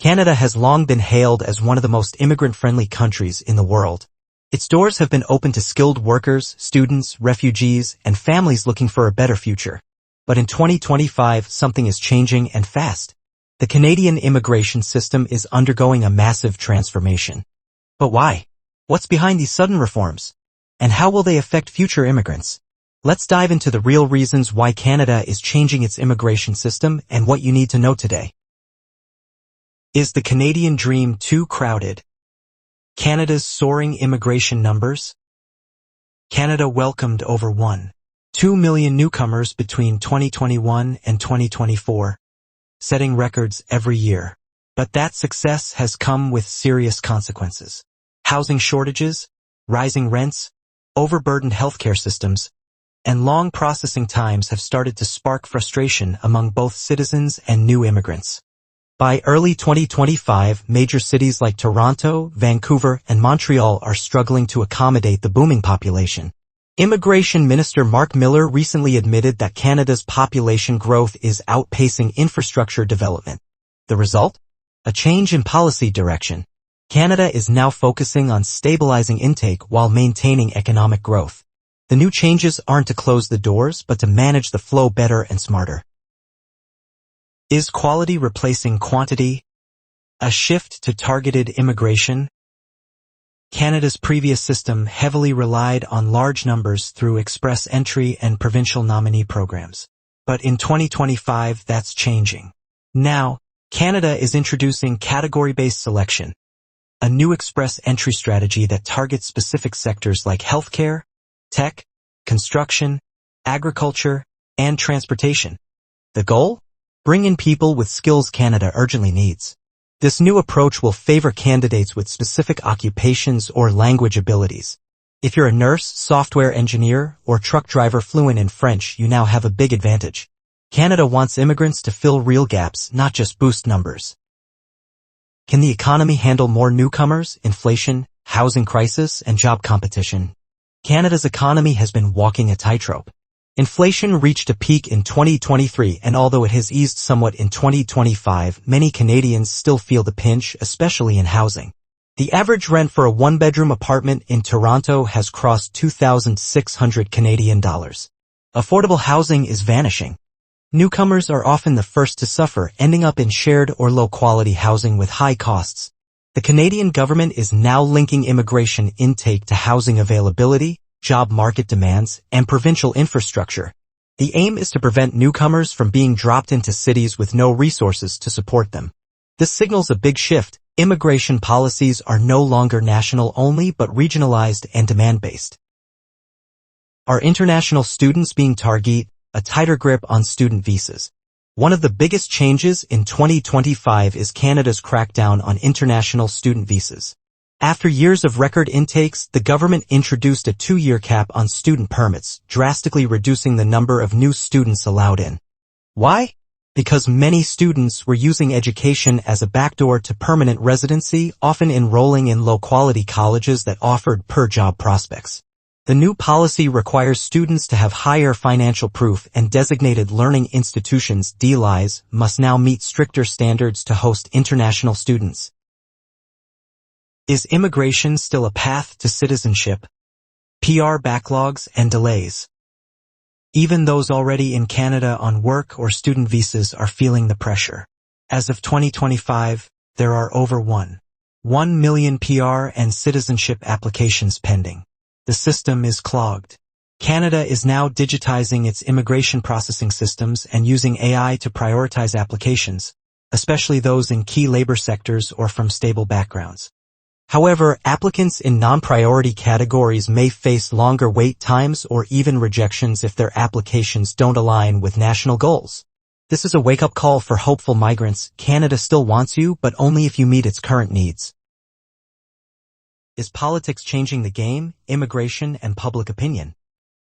Canada has long been hailed as one of the most immigrant-friendly countries in the world. Its doors have been open to skilled workers, students, refugees, and families looking for a better future. But in 2025, something is changing and fast. The Canadian immigration system is undergoing a massive transformation. But why? What's behind these sudden reforms? And how will they affect future immigrants? Let's dive into the real reasons why Canada is changing its immigration system and what you need to know today. Is the Canadian dream too crowded? Canada's soaring immigration numbers? Canada welcomed over 1.2 million newcomers between 2021 and 2024, setting records every year. But that success has come with serious consequences. Housing shortages, rising rents, overburdened healthcare systems, and long processing times have started to spark frustration among both citizens and new immigrants. By early 2025, major cities like Toronto, Vancouver, and Montreal are struggling to accommodate the booming population. Immigration Minister Mark Miller recently admitted that Canada's population growth is outpacing infrastructure development. The result? A change in policy direction. Canada is now focusing on stabilizing intake while maintaining economic growth. The new changes aren't to close the doors, but to manage the flow better and smarter. Is quality replacing quantity? A shift to targeted immigration? Canada's previous system heavily relied on large numbers through express entry and provincial nominee programs. But in 2025, that's changing. Now, Canada is introducing category-based selection, a new express entry strategy that targets specific sectors like healthcare, tech, construction, agriculture, and transportation. The goal? Bring in people with skills Canada urgently needs. This new approach will favor candidates with specific occupations or language abilities. If you're a nurse, software engineer, or truck driver fluent in French, you now have a big advantage. Canada wants immigrants to fill real gaps, not just boost numbers. Can the economy handle more newcomers, inflation, housing crisis, and job competition? Canada's economy has been walking a tightrope. Inflation reached a peak in 2023, and although it has eased somewhat in 2025, many Canadians still feel the pinch, especially in housing. The average rent for a one-bedroom apartment in Toronto has crossed 2,600 Canadian dollars. Affordable housing is vanishing. Newcomers are often the first to suffer, ending up in shared or low-quality housing with high costs. The Canadian government is now linking immigration intake to housing availability, job market demands, and provincial infrastructure. The aim is to prevent newcomers from being dropped into cities with no resources to support them. This signals a big shift. Immigration policies are no longer national only but regionalized and demand-based. Are international students being targeted? A tighter grip on student visas. One of the biggest changes in 2025 is Canada's crackdown on international student visas. After years of record intakes, the government introduced a 2-year cap on student permits, drastically reducing the number of new students allowed in. Why? Because many students were using education as a backdoor to permanent residency, often enrolling in low-quality colleges that offered per-job prospects. The new policy requires students to have higher financial proof, and designated learning institutions (DLIs) must now meet stricter standards to host international students. Is immigration still a path to citizenship? PR backlogs and delays. Even those already in Canada on work or student visas are feeling the pressure. As of 2025, there are over 1 million PR and citizenship applications pending. The system is clogged. Canada is now digitizing its immigration processing systems and using AI to prioritize applications, especially those in key labor sectors or from stable backgrounds. However, applicants in non-priority categories may face longer wait times or even rejections if their applications don't align with national goals. This is a wake-up call for hopeful migrants. Canada still wants you, but only if you meet its current needs. Is politics changing the game, immigration, and public opinion?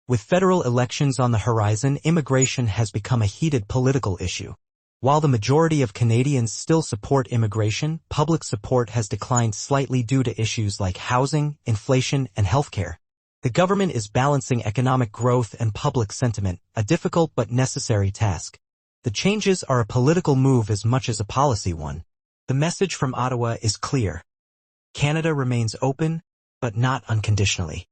With federal elections on the horizon, immigration has become a heated political issue. While the majority of Canadians still support immigration, public support has declined slightly due to issues like housing, inflation, and healthcare. The government is balancing economic growth and public sentiment, a difficult but necessary task. The changes are a political move as much as a policy one. The message from Ottawa is clear. Canada remains open, but not unconditionally.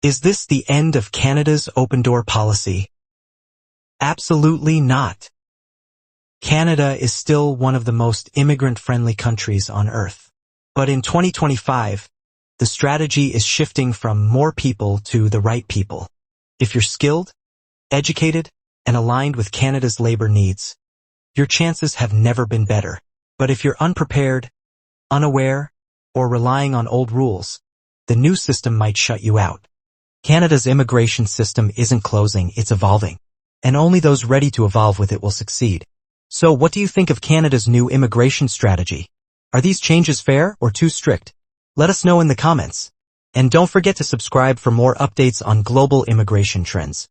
Is this the end of Canada's open-door policy? Absolutely not. Canada is still one of the most immigrant-friendly countries on Earth. But in 2025, the strategy is shifting from more people to the right people. If you're skilled, educated, and aligned with Canada's labor needs, your chances have never been better. But if you're unprepared, unaware, or relying on old rules, the new system might shut you out. Canada's immigration system isn't closing, it's evolving. And only those ready to evolve with it will succeed. So what do you think of Canada's new immigration strategy? Are these changes fair or too strict? Let us know in the comments. And don't forget to subscribe for more updates on global immigration trends.